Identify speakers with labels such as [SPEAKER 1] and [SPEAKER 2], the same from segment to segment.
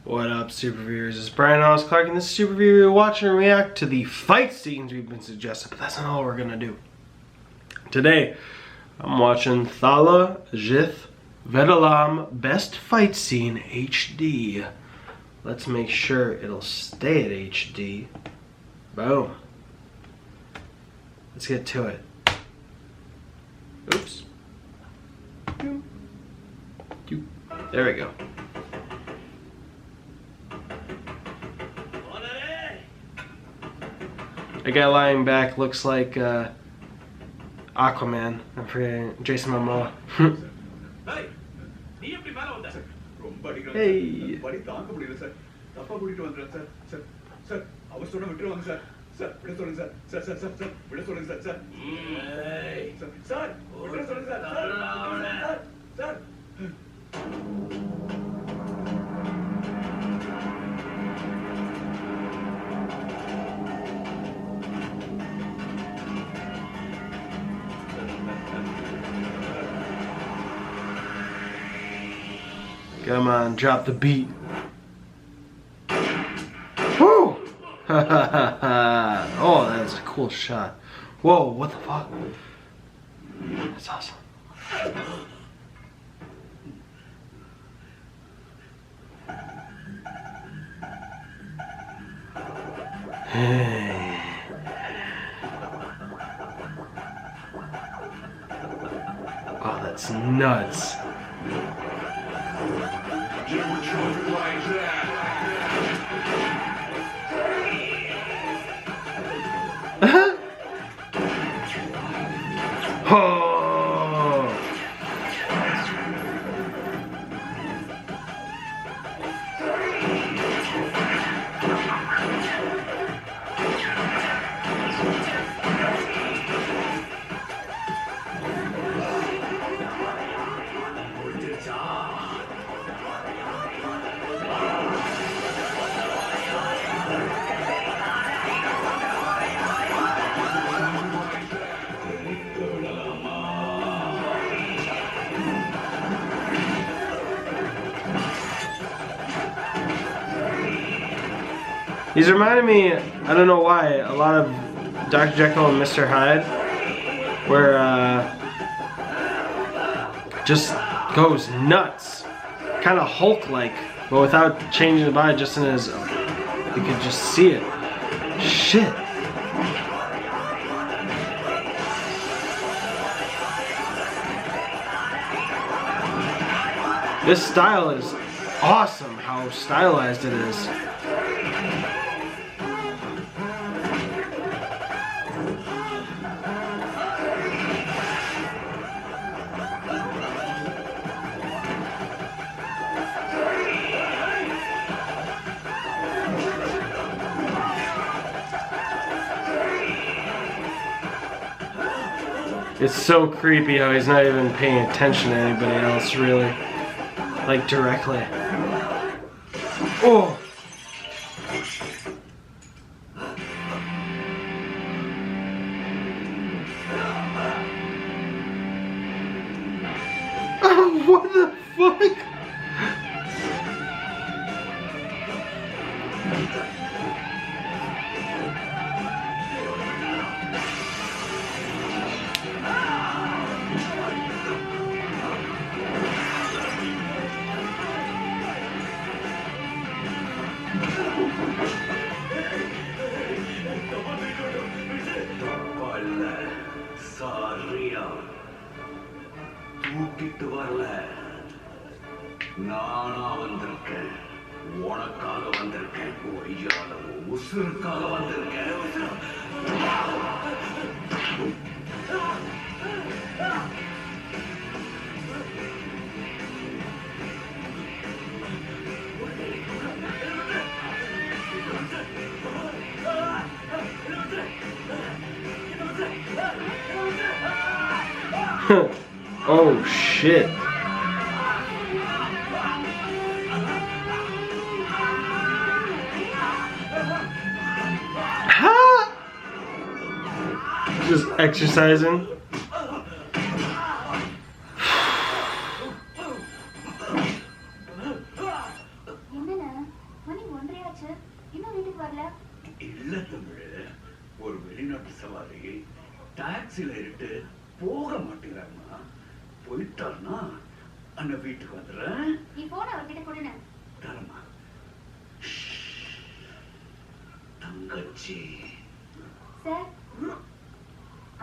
[SPEAKER 1] What up, SuperViewers? It's Brian Alice Clark, and this is SuperViewer. We're watching and react to the fight scenes we've been suggested, but that's not all we're gonna do. Today, I'm watching Thala, Ajith, VEDALAM Best Fight Scene HD. Let's make sure it'll stay at HD. Boom. Let's get to it. Oops. There we go. The guy lying back looks like Aquaman. I'm forgetting Jason Momoa. Hey. Come on, drop the beat. Woo! Oh, that's a cool shot. Whoa, what the fuck? That's awesome. Hey. Oh, that's nuts. Oh. He's reminding me, I don't know why, a lot of Dr. Jekyll and Mr. Hyde, where just goes nuts, kind of Hulk-like, but without changing the body, just in his, you could just see it. Shit. This style is awesome, how stylized it is. It's so creepy how he's not even paying attention to anybody else, really. Like, directly. Oh! Oh, what the fuck?
[SPEAKER 2] தூக்கிட்டு வரல, நானா வந்திருக்கேன், உனக்காக வந்திருக்கேன், ஒய்யால உசுருக்காக வந்திருக்கேன்.
[SPEAKER 1] Oh shit. Just exercising.
[SPEAKER 3] என்னாச்சு? இன்னும் வீட்டுக்கு வரல?
[SPEAKER 2] இல்ல தமிழ், ஒரு வெளிநாட்டு சவாரி டாக்ஸில இட்டு போக மாட்டேங்கிறாங்கம்மா. போயிட்டாருன்னா அண்ணா வீட்டுக்கு வந்துடுறேன்.
[SPEAKER 3] நீ போன அவர்கிட்ட கொடுன.
[SPEAKER 2] தரமா தங்கச்சி.
[SPEAKER 3] சார்,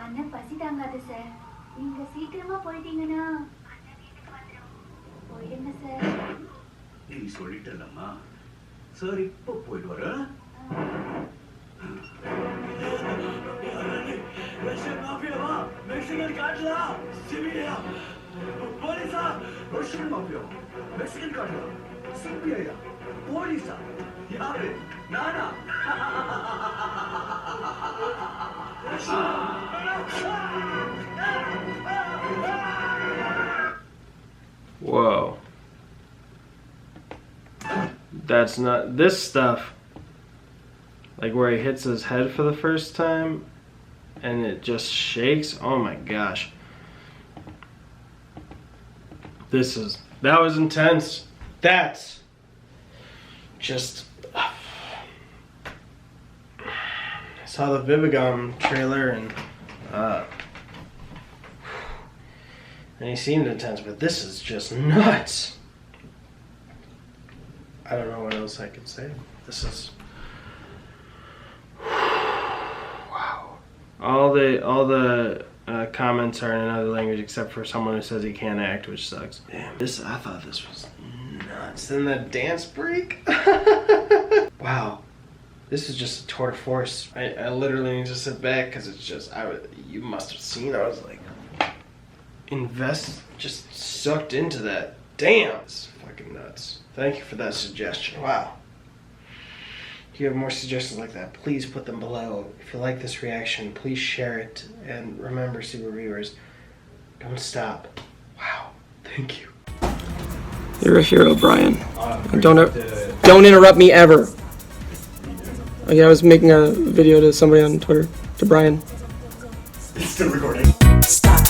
[SPEAKER 3] அண்ணன் பசி தாங்காது சார். நீங்க சீக்கிரமா போயிட்டீங்கன்னா அண்ணன் வீட்டுக்கு வந்துடும். போயிடுங்க சார்.
[SPEAKER 2] நீ சொல்லிட்டலம்மா. சார் இப்ப போயிட்டு வர. ரஷ்யன் மாஃபியாவா? மெக்சிகன் காட்டுலா? சிபிஐயா? போலீஸா? ரஷ்யன் மாஃபியாவா? மெக்சிகன் காட்டுலா? சிபிஐயா? போலீஸா? யாரு? நானா?
[SPEAKER 1] Whoa. That's not this stuff. Like where he hits his head for the first time and it just shakes. Oh my gosh. That was intense. That's just I saw the VEDALAM trailer and he seemed intense, but this is just nuts. I don't know what else I can say. This is wow. All the comments are in another language except for someone who says he can't act, which sucks. Damn, I thought this was nuts. Then the dance break. Wow, this is just a tour de force. I literally need to sit back because it's just you must have seen. I was like just sucked into that. Damn, it's fucking nuts. Thank you for that suggestion. Wow. If you have more suggestions like that, please put them below. If you like this reaction, please share it. And remember, SuperViewers, don't stop. Wow. Thank you.
[SPEAKER 4] You're a hero, Brian. Don't interrupt me ever. Okay, I was making a video to somebody on Twitter, to Brian.
[SPEAKER 2] It's still recording.
[SPEAKER 4] Stop.